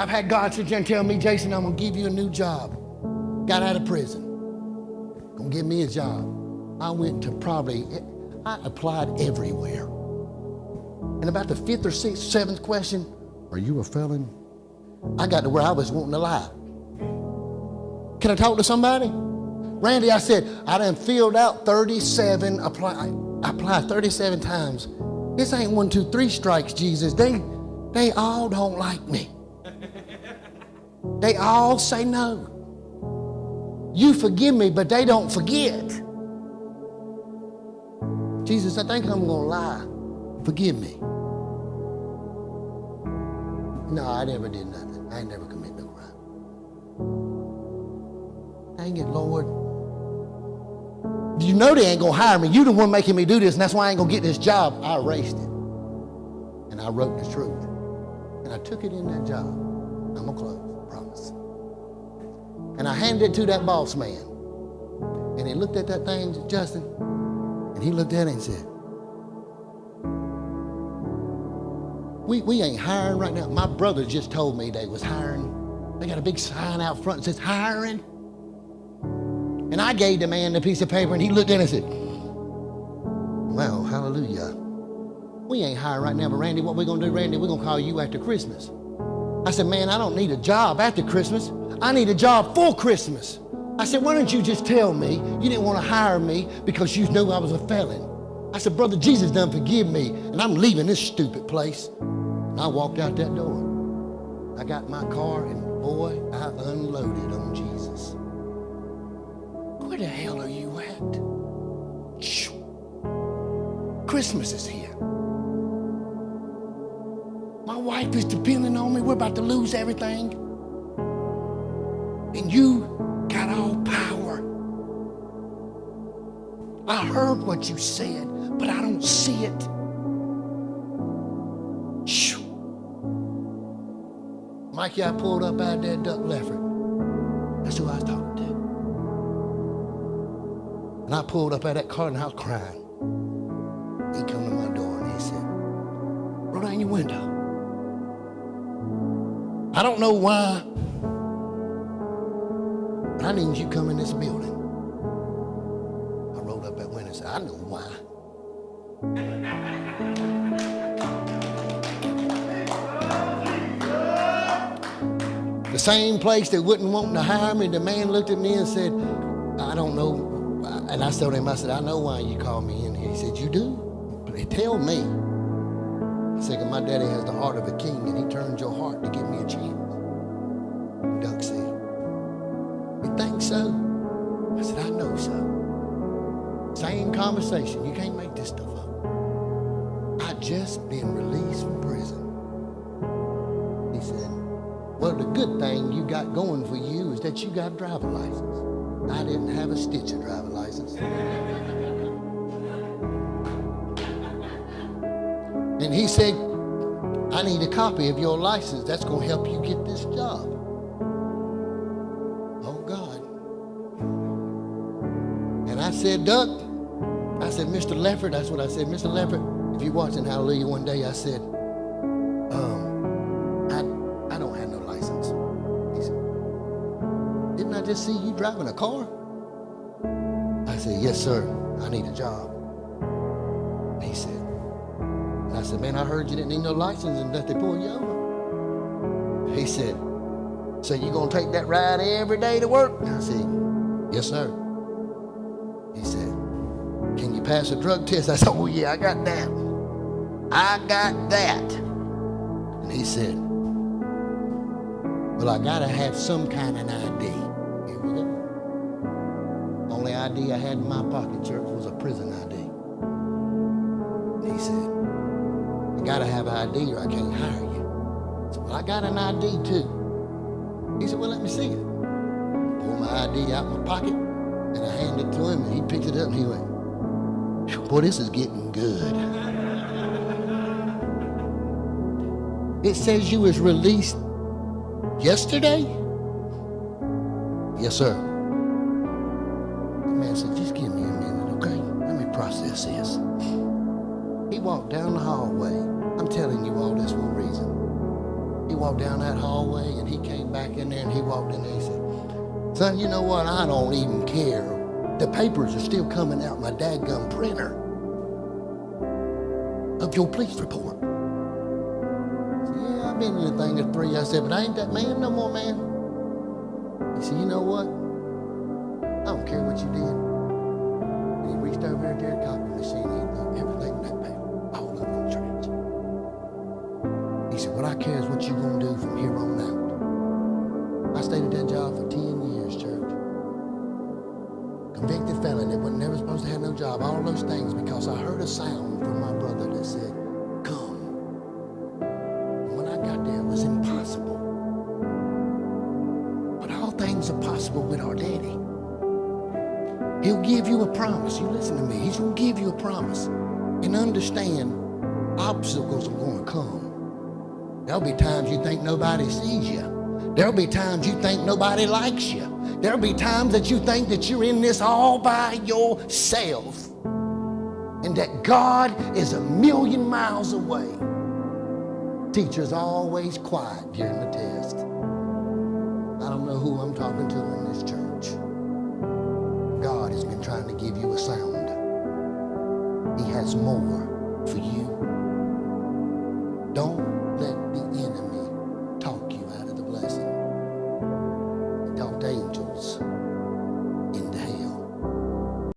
I've had God sit there and tell me, Jason, I'm going to give you a new job. Got out of prison. Going to give me a job. I went to I applied everywhere. And about the 5th or 6th, 7th question, are you a felon? I got to where I was wanting to lie. Can I talk to somebody? Randy, I said, I done filled out 37, applied 37 times. This ain't 1, 2, 3 strikes, Jesus. They all don't like me. They all say no. You forgive me, but they don't forget. Jesus, I think I'm going to lie. Forgive me. No, I never did nothing. I ain't never committed no crime. Dang it, Lord. You know they ain't going to hire me. You the one making me do this, and that's why I ain't going to get this job. I erased it. And I wrote the truth. And I took it in that job. I'm going to close, I promise. And I handed it to that boss man. And he looked at that thing, Justin, and he looked at it and said, we ain't hiring right now. My brother just told me they was hiring. They got a big sign out front that says hiring. And I gave the man the piece of paper, and he looked at it and said, well, hallelujah. We ain't hiring right now, but Randy, what we gonna do, Randy? We're gonna call you after Christmas. I said, man, I don't need a job after Christmas. I need a job for Christmas. I said, why don't you just tell me you didn't want to hire me because you knew I was a felon? I said, brother, Jesus done forgive me, and I'm leaving this stupid place. And I walked out that door. I got my car, and boy, I unloaded on Jesus. Where the hell are you at? Christmas is here. My wife is depending on me. We're about to lose everything. And you got all power. I heard what you said, but I don't see it. Mikey, I pulled up out of that Duck Leffert. That's who I was talking to. And I pulled up out of that car and I was crying. He come to my door and he said, roll down your window. I don't know why, but I need you to come in this building. I rolled up that window and said, I know why. The same place that wouldn't want to hire me, the man looked at me and said, I don't know. And I told him, I said, I know why you called me in here. He said, you do? But they tell me. I said, my daddy has the heart of a king, and he turned your heart to give me a chance. And Doug said, you think so? I said, I know so. Same conversation. You can't make this stuff up. I just been released from prison. He said, well, the good thing you got going for you is that you got a driver's license. I didn't have a stitch of driver's license. And he said, I need a copy of your license. That's going to help you get this job. Oh, God. And I said, Duck, I said, Mr. Leffert, that's what I said. Mr. Leffert, if you're watching Hallelujah one day, I said, I don't have no license. He said, didn't I just see you driving a car? I said, yes, sir. I need a job. He said, and I said, man, I heard you didn't need no license and that they pulled you over. He said, so you gonna take that ride every day to work? And I said, yes, sir. He said, can you pass a drug test? I said, oh yeah, I got that. I got that. And he said, well, I gotta have some kind of ID. Here we go. Only ID I had in my pocket, church, was a prison ID. And he said, I gotta have an ID or I can't hire you. I said, well, I got an ID too. He said, well, let me see it. I pulled my ID out of my pocket and I handed it to him and he picked it up and he went, boy, this is getting good. It says you was released yesterday? Yes, sir. The man said, just give me a minute, okay? Let me process this. He walked down the hallway. I'm telling you all this for a reason. He walked down that hallway and he came back in there and he walked in there and he said, son, you know what? I don't even care. The papers are still coming out my dadgum printer of your police report. I said, yeah, I've been in the thing at 3. I said, but I ain't that man no more, man. He said, you know what? I don't care what you did. And he reached over there to their copy machine and he threw everything in that paper, all of it in the trash. He said, what I care is what you're going to do from here on out. I stayed at that job for 10 years, church. Convicted felon that was never supposed to have no job, all those things because I heard a sound from my brother that said, come. And when I got there, it was impossible. But all things are possible with our daddy. He'll give you a promise. You listen to me. He's going to give you a promise. And understand, obstacles are going to come. There'll be times you think nobody sees you. There'll be times you think nobody likes you. There'll be times that you think that you're in this all by yourself. And that God is 1,000,000 miles away. Teacher's always quiet during the test. I don't know who I'm talking to in this church. God has been trying to give you a sound. He has more for you. Don't